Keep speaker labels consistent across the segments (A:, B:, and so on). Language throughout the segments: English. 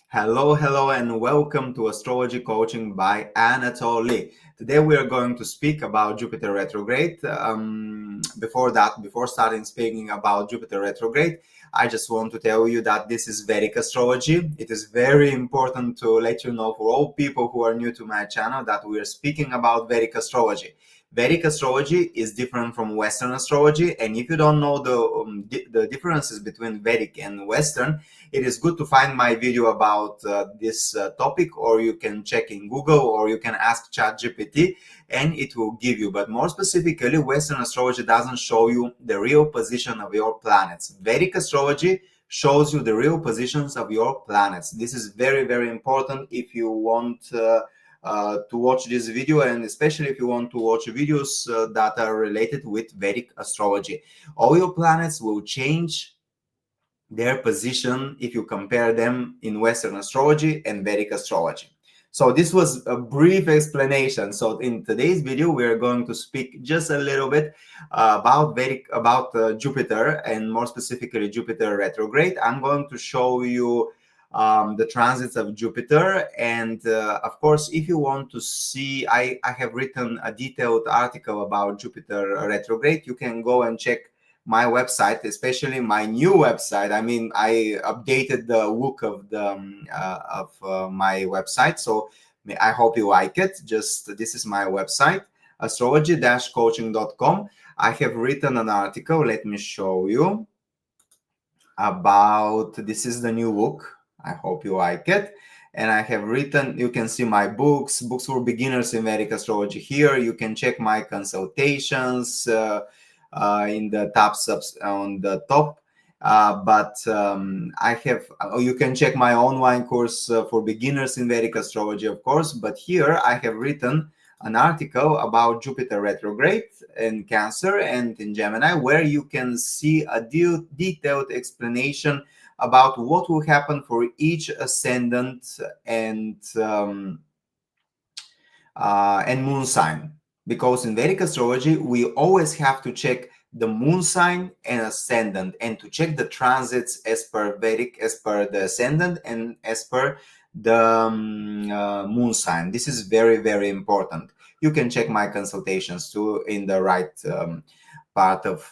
A: Hello, and welcome to Astrology Coaching by Anatoly. Today we are going to speak about Jupiter retrograde. Before starting speaking about Jupiter retrograde, I just want to tell you that this is Vedic astrology. It is very important to let you know for all people who are new to my channel that we are speaking about Vedic astrology. Vedic astrology is different from Western astrology, and if you don't know the differences between Vedic and Western, it is good to find my video about this topic, or you can check in Google, or you can ask ChatGPT and it will give you. But more specifically, Western astrology doesn't show you the real position of your planets. Vedic astrology shows you the real positions of your planets. This is very, very important if you want to watch this video, and especially if you want to watch videos that are related with Vedic astrology. All your planets will change their position if you compare them in Western astrology and Vedic astrology. So this was a brief explanation. So in today's video, we are going to speak just a little bit about Jupiter, and more specifically Jupiter retrograde. I'm going to show you the transits of Jupiter, and of course, if you want to see, I have written a detailed article about Jupiter retrograde. You can go and check my website, especially my new website. I mean, I updated the look of my website, so I hope you like it. This is my website, astrology-coaching.com. I have written an article. Let me show you about. This is the new look. I hope you like it. And I have written, you can see my books for beginners in Vedic astrology here. You can check my consultations in the tabs on the top. You can check my online course for beginners in Vedic astrology, of course. But here I have written an article about Jupiter retrograde in Cancer and in Gemini, where you can see a detailed explanation about what will happen for each ascendant and moon sign. Because in Vedic astrology, we always have to check the moon sign and ascendant, and to check the transits as per Vedic, as per the ascendant, and as per the moon sign. This is very, very important. You can check my consultations too in the right part of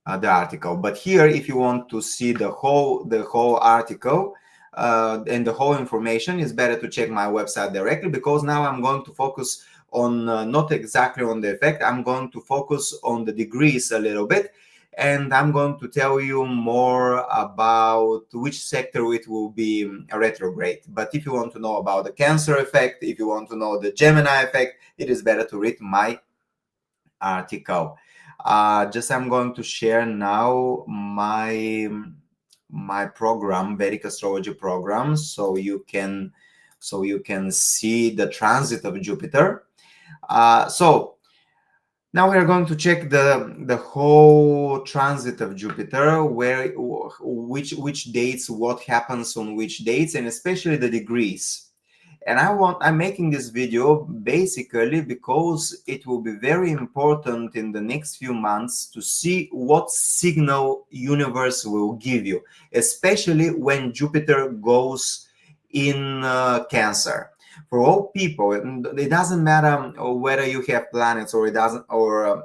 A: the article. But here, if you want to see the whole article, and the whole information, is better to check my website directly, because now I'm going to focus on not exactly on the effect. I'm going to focus on the degrees a little bit, and I'm going to tell you more about which sector it will be a retrograde. But if you want to know about the Cancer effect, if you want to know the Gemini effect, it is better to read my article. I'm going to share now my program, Vedic astrology program, so you can see the transit of Jupiter. So now we are going to check the whole transit of Jupiter, which dates, what happens on which dates, and especially the degrees. And I'm making this video basically because it will be very important in the next few months to see what signal universe will give you, especially when Jupiter goes in Cancer. For all people, it doesn't matter whether you have planets or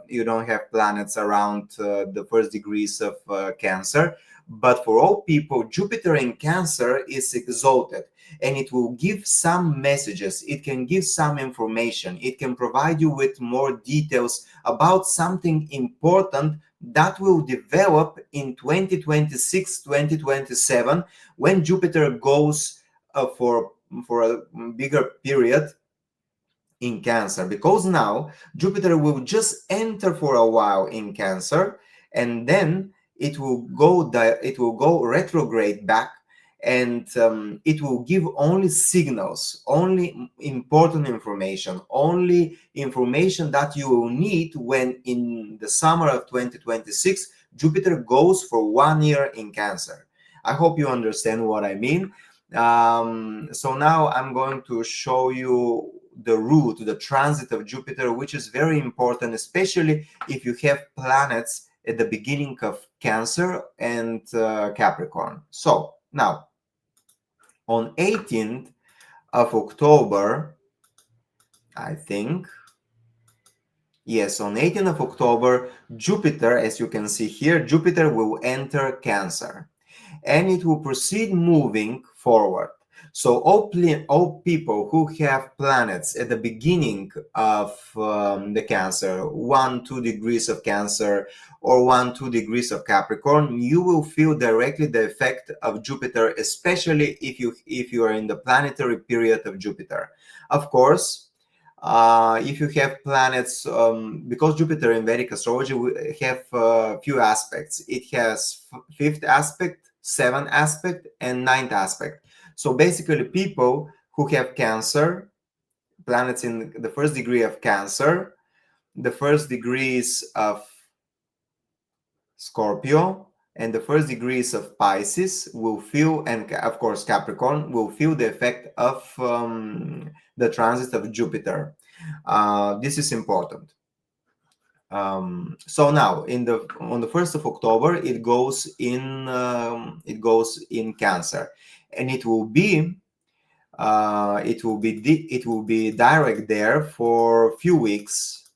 A: you don't have planets around the first degrees of Cancer. But for all people, Jupiter in Cancer is exalted, and it will give some messages. It can give some information. It can provide you with more details about something important that will develop in 2026, 2027, when Jupiter goes for a bigger period in Cancer. Because now Jupiter will just enter for a while in Cancer, and then it will go retrograde back, and it will give only signals, only important information, only information that you will need when in the summer of 2026 Jupiter goes for 1 year in Cancer. I hope you understand what I mean. So now I'm going to show you the route, the transit of Jupiter, which is very important, especially if you have planets at the beginning of Cancer and Capricorn. So now On 18th of October, I think, yes, on 18th of October, Jupiter, as you can see here, Jupiter will enter Cancer and it will proceed moving forward. So all people who have planets at the beginning of the Cancer, 1-2 degrees of Cancer or 1-2 degrees of Capricorn, you will feel directly the effect of Jupiter, especially if you are in the planetary period of Jupiter. Of course, if you have planets, because Jupiter in Vedic astrology have few aspects. It has fifth aspect, seventh aspect, and ninth aspect. So basically, people who have Cancer, planets in the first degree of Cancer, the first degrees of Scorpio, and the first degrees of Pisces will feel, and of course Capricorn will feel the effect of the transit of Jupiter. This is important. So now on the 1st of October it goes in Cancer, and it will be direct there for a few weeks,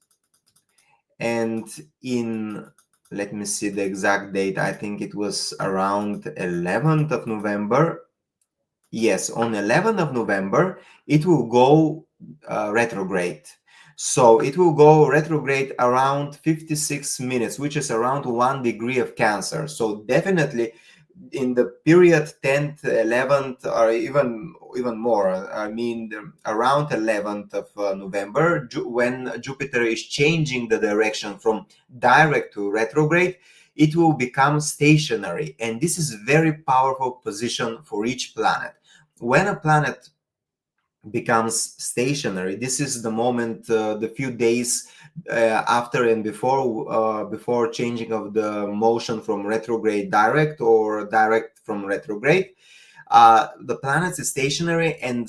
A: and let me see the exact date. I think it was around 11th of November. Yes, on 11th of November, it will go retrograde. So it will go retrograde around 56 minutes, which is around 1 degree of Cancer. So definitely in the period 10th, 11th, or even more, I mean, around 11th of November, when Jupiter is changing the direction from direct to retrograde, it will become stationary. And this is a very powerful position for each planet. When a planet becomes stationary, this is the moment, the few days after and before changing of the motion from retrograde direct or direct from retrograde, the planet is stationary and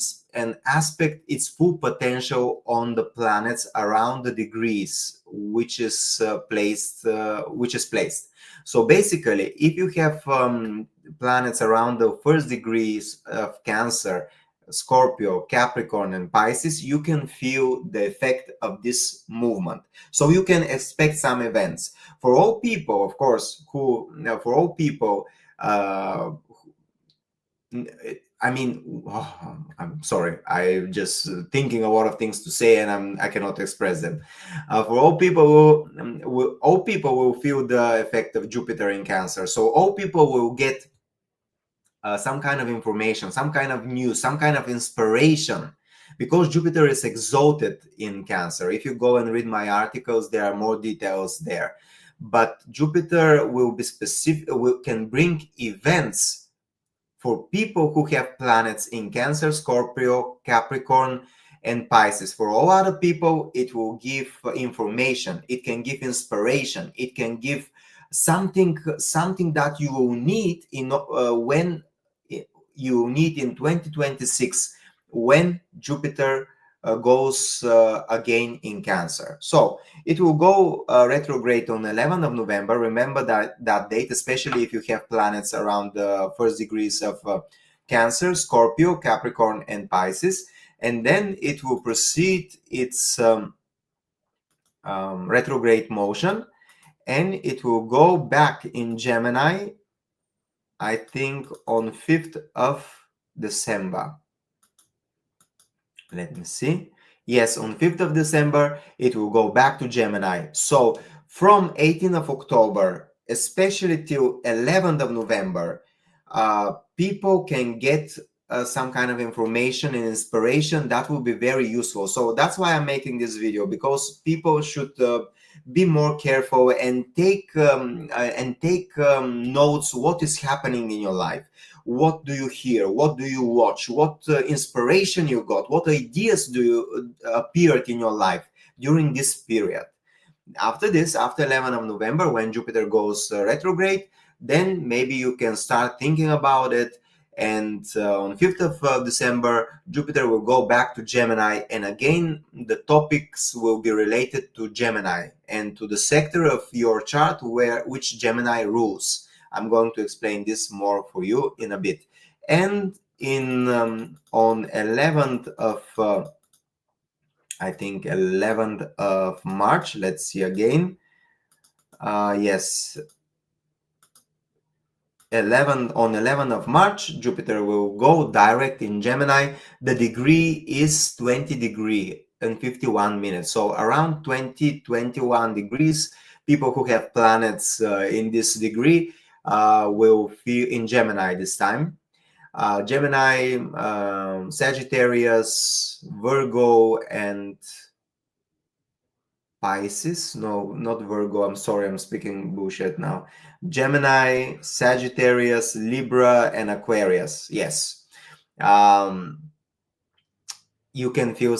A: aspect its full potential on the planets around the degrees which is placed. So basically, if you have planets around the first degrees of Cancer, Scorpio, Capricorn, and Pisces, you can feel the effect of this movement. So you can expect some events. For all people, of course, I mean, I'm sorry. I'm just thinking a lot of things to say, and I cannot express them. For all people, all people will feel the effect of Jupiter in Cancer. So all people will get some kind of information, some kind of news, some kind of inspiration, because Jupiter is exalted in Cancer. If you go and read my articles, there are more details there. But Jupiter will be specific, can bring events for people who have planets in Cancer, Scorpio, Capricorn, and Pisces. For all other people, it will give information. It can give inspiration. It can give something that you will need when you need in 2026, when Jupiter goes again in Cancer. So it will go retrograde on 11th of November. Remember that date, especially if you have planets around the first degrees of Cancer, Scorpio, Capricorn, and Pisces. And then it will proceed its retrograde motion, and it will go back in Gemini, I think on 5th of December. Let me see. Yes, on 5th of December, it will go back to Gemini. So from 18th of October, especially till 11th of November, people can get some kind of information and inspiration that will be very useful. So that's why I'm making this video, because people should be more careful and take notes. What is happening in your life? What do you hear? What do you watch? What inspiration you got? What ideas do you appeared in your life during this period? After this, after 11th of November, when Jupiter goes retrograde, then maybe you can start thinking about it. And on 5th of December, Jupiter will go back to Gemini, and again the topics will be related to Gemini and to the sector of your chart which Gemini rules. I'm going to explain this more for you in a bit. And in on 11th of I think 11th of March. Let's see again. Yes, 11th of March, Jupiter will go direct in Gemini. The degree is 20 degree and 51 minutes. So around 21 degrees, people who have planets in this degree will feel in Gemini this time. Gemini, Sagittarius, Virgo, and Pisces. No, not Virgo. I'm sorry, I'm speaking bullshit now. Gemini, Sagittarius, Libra, and Aquarius. Yes. You can feel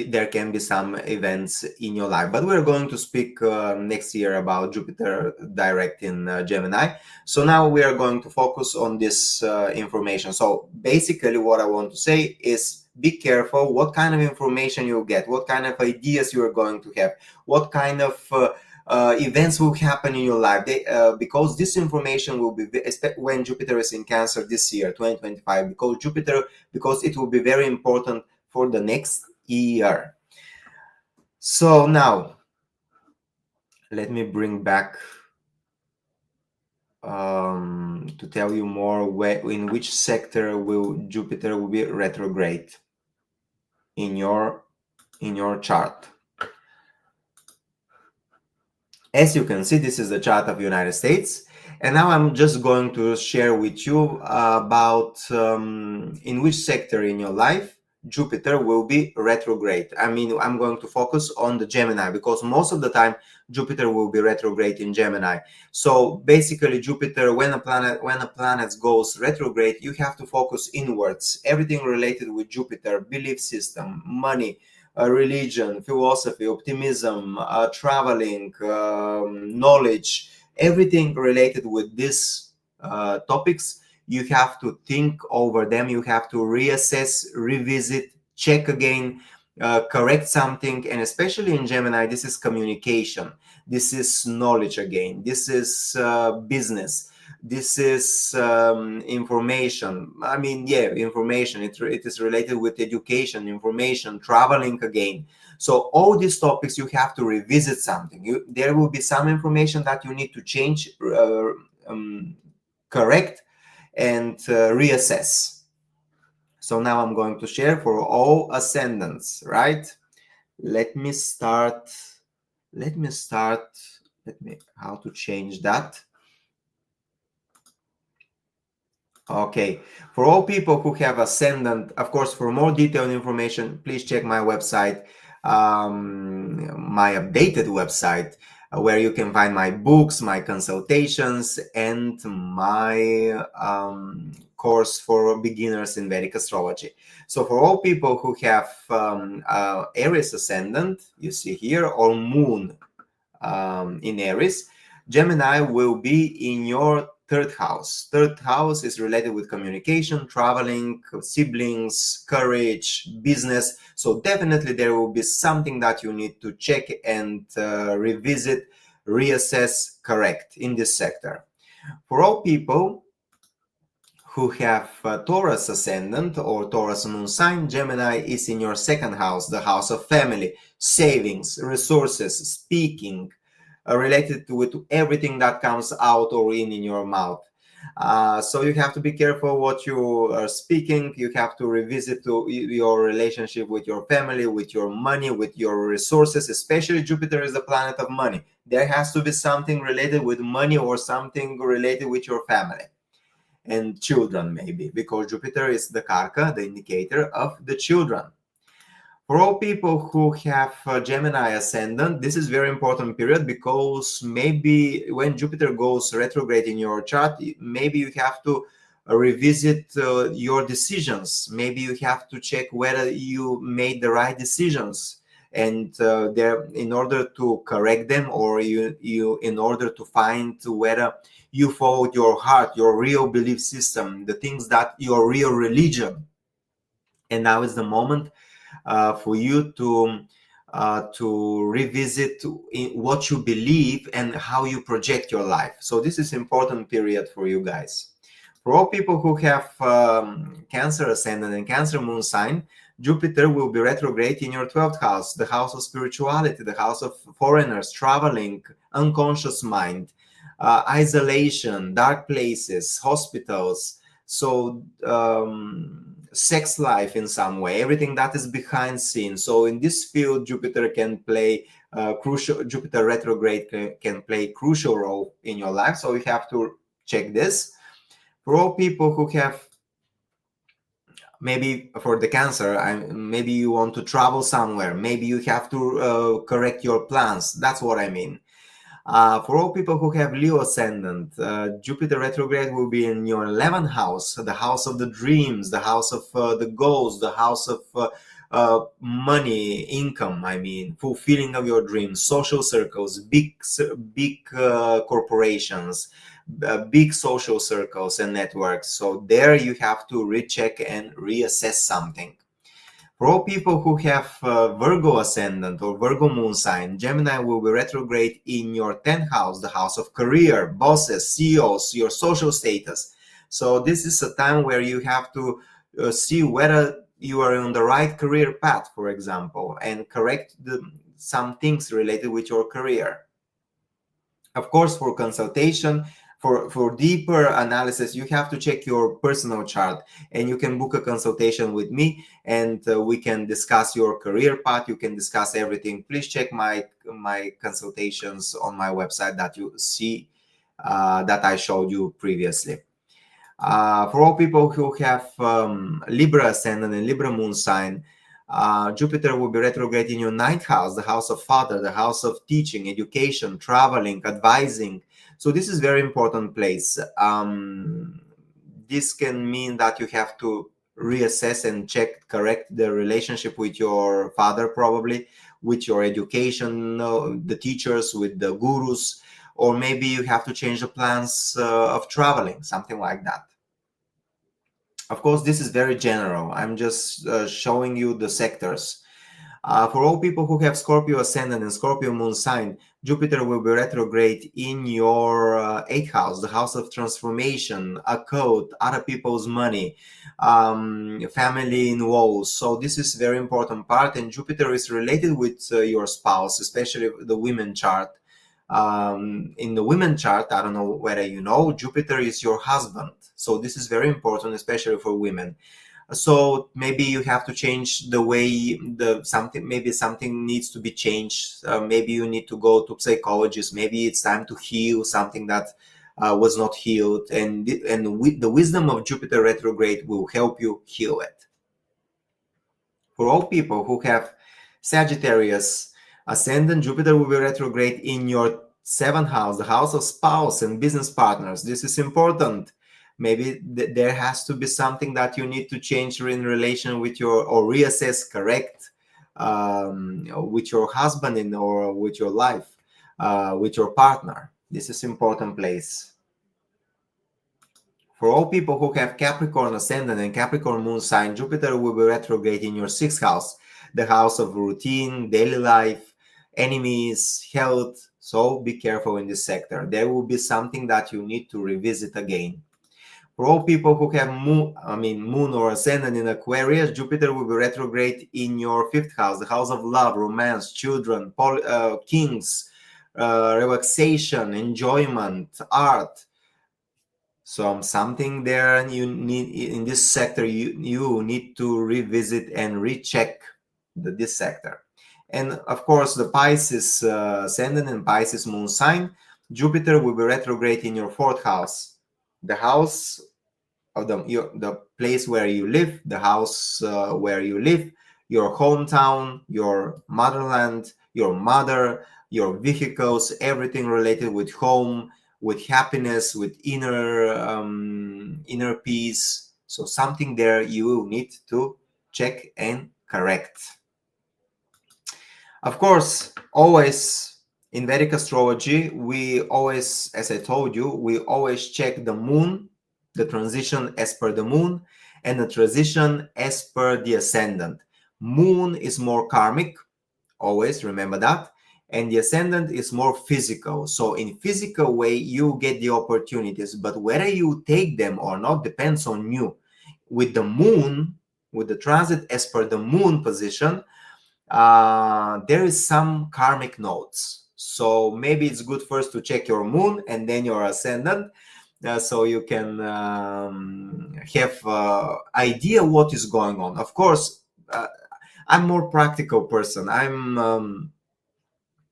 A: there can be some events in your life, but we're going to speak next year about Jupiter direct in Gemini. So now we are going to focus on this information. So basically what I want to say is be careful what kind of information you get, what kind of ideas you are going to have, what kind of events will happen in your life, because this information will be when Jupiter is in Cancer this year 2025, because it will be very important for the next year. So now let me bring back to tell you more in which sector Jupiter will be retrograde in your chart. As you can see, this is the chart of the United States. And now I'm just going to share with you about in which sector in your life Jupiter will be retrograde. I mean, I'm going to focus on the Gemini because most of the time Jupiter will be retrograde in Gemini. So basically Jupiter, when a planet goes retrograde, you have to focus inwards. Everything related with Jupiter, belief system, money, religion, philosophy, optimism, traveling, knowledge, everything related with these topics, you have to think over them. You have to reassess, revisit, check again, correct something. And especially in Gemini, this is communication. This is knowledge again. This is business. This is information. I mean, yeah, information. It is related with education, information, traveling again. So all these topics, you have to revisit something. There will be some information that you need to change, correct, and reassess. So now I'm going to share for all ascendants, right? Let me how to change that. Okay, for all people who have ascendant, of course, for more detailed information, please check my website, my updated website, where you can find my books, my consultations, and my course for beginners in Vedic astrology. So for all people who have Aries ascendant, you see here, or moon in Aries, Gemini will be in your third house. Third house is related with communication, traveling, siblings, courage, business. So definitely there will be something that you need to check and revisit, reassess, correct in this sector. For all people who have Taurus ascendant or Taurus moon sign, Gemini is in your second house, the house of family, savings, resources, speaking, related with everything that comes out or in your mouth. So you have to be careful what you are speaking. You have to revisit your relationship with your family, with your money, with your resources. Especially Jupiter is the planet of money. There has to be something related with money or something related with your family and children, maybe, because Jupiter is the karka, the indicator of the children. For all people who have Gemini ascendant, this is very important period because maybe when Jupiter goes retrograde in your chart, maybe you have to revisit your decisions. Maybe you have to check whether you made the right decisions, and in order to correct them, or you in order to find whether you followed your heart, your real belief system, the things that your real religion. And now is the moment for you to revisit what you believe and how you project your life. So this is important period for you guys. For all people who have Cancer ascendant and Cancer moon sign, Jupiter will be retrograde in your 12th house, the house of spirituality, the house of foreigners, traveling, unconscious mind, isolation, dark places, hospitals. So sex life in some way, everything that is behind scenes. So in this field, Jupiter can play crucial. Jupiter retrograde can play crucial role in your life. So you have to check this. For all people who have, maybe for the Cancer, maybe you want to travel somewhere, maybe you have to correct your plans. That's what I mean. For all people who have Leo ascendant, Jupiter retrograde will be in your 11th house, the house of the dreams, the house of the goals, the house of money, income, I mean, fulfilling of your dreams, social circles, big corporations, big social circles and networks. So there you have to recheck and reassess something. For all people who have Virgo ascendant or Virgo moon sign, Gemini will be retrograde in your 10th house, the house of career, bosses, CEOs, your social status. So this is a time where you have to see whether you are on the right career path, for example, and correct some things related with your career. Of course, for consultation, for deeper analysis, you have to check your personal chart, and you can book a consultation with me, and we can discuss your career path. You can discuss everything. Please check my consultations on my website that you see that I showed you previously. For all people who have Libra ascendant and Libra moon sign, Jupiter will be retrograde in your 9th house, the house of father, the house of teaching, education, traveling, advising. So this is very important place. This can mean that you have to reassess and check, correct the relationship with your father, probably with your education, the teachers, with the gurus, or maybe you have to change the plans of traveling, something like that. Of course, this is very general. I'm just showing you the sectors. For all people who have Scorpio ascendant and Scorpio moon sign, Jupiter will be retrograde in your 8th house, the house of transformation, occult, other people's money, family involves. So this is very important part, and Jupiter is related with your spouse, especially the women chart. In the women chart, I don't know whether you know, Jupiter is your husband. So this is very important, especially for women. So maybe you have to change the way maybe something needs to be changed. Maybe you need to go to psychologist. Maybe it's time to heal something that was not healed. And the wisdom of Jupiter retrograde will help you heal it. For all people who have Sagittarius ascendant, Jupiter will be retrograde in your 7th house, the house of spouse and business partners. This is important. Maybe there has to be something that you need to change in relation with your, or reassess, correct, with your husband or with your life, with your partner. This is important place. For all people who have Capricorn ascendant and Capricorn moon sign, Jupiter will be retrograde in your 6th house, the house of routine, daily life, enemies, health. So be careful in this sector. There will be something that you need to revisit again. For all people who have moon or ascendant in Aquarius, Jupiter will be retrograde in your 5th house, the house of love, romance, children, kings, relaxation, enjoyment, art. So something there you need in this sector, you need to revisit and recheck this sector. And of course, the Pisces ascendant and Pisces moon sign, Jupiter will be retrograde in your 4th house, the house of the place where you live, the house where you live, your hometown, your motherland, your mother, your vehicles, everything related with home, with happiness, with inner peace. So something there you need to check and correct. Of course, always in Vedic astrology, we always, as I told you, we always check the moon, the transition as per the moon, and the transition as per the ascendant. Moon is more karmic, always remember that, and the ascendant is more physical. So in physical way, you get the opportunities, but whether you take them or not depends on you. With the moon, with the transit as per the moon position, there is some karmic notes. So maybe it's good first to check your moon and then your ascendant, so you can have idea what is going on. Of course, I'm more practical person. I'm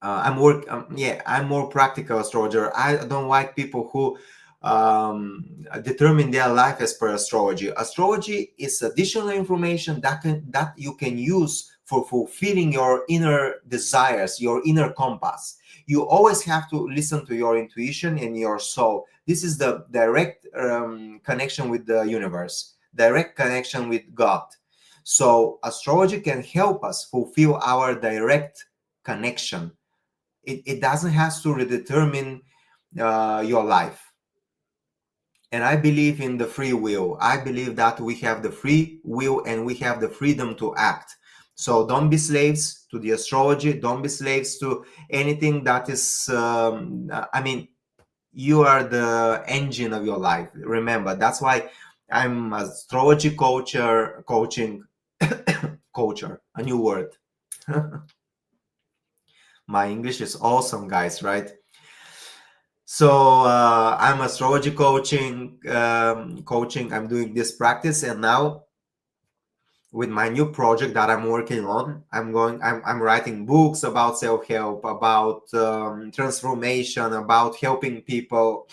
A: more practical astrologer. I don't like people who determine their life as per astrology. Astrology is additional information that you can use for fulfilling your inner desires, your inner compass. You always have to listen to your intuition and your soul. This is the direct connection with the universe, direct connection with God. So astrology can help us fulfill our direct connection. It doesn't have to determine your life. And I believe in the free will. I believe that we have the free will and we have the freedom to act. So don't be slaves to the astrology. Don't be slaves to anything that is, you are the engine of your life. Remember, that's why I'm astrology coaching, coacher, a new word. My English is awesome, guys, right? So I'm astrology coaching. I'm doing this practice, and now with my new project that I'm working on, I'm writing books about self-help, about transformation, about helping people.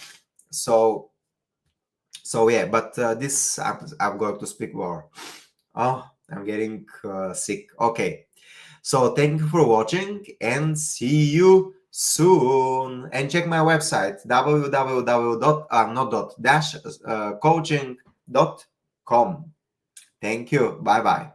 A: So yeah, but this I'm going to speak more. Oh, I'm getting sick. Okay. So thank you for watching and see you soon. And check my website www.coaching.com. Thank you. Bye bye.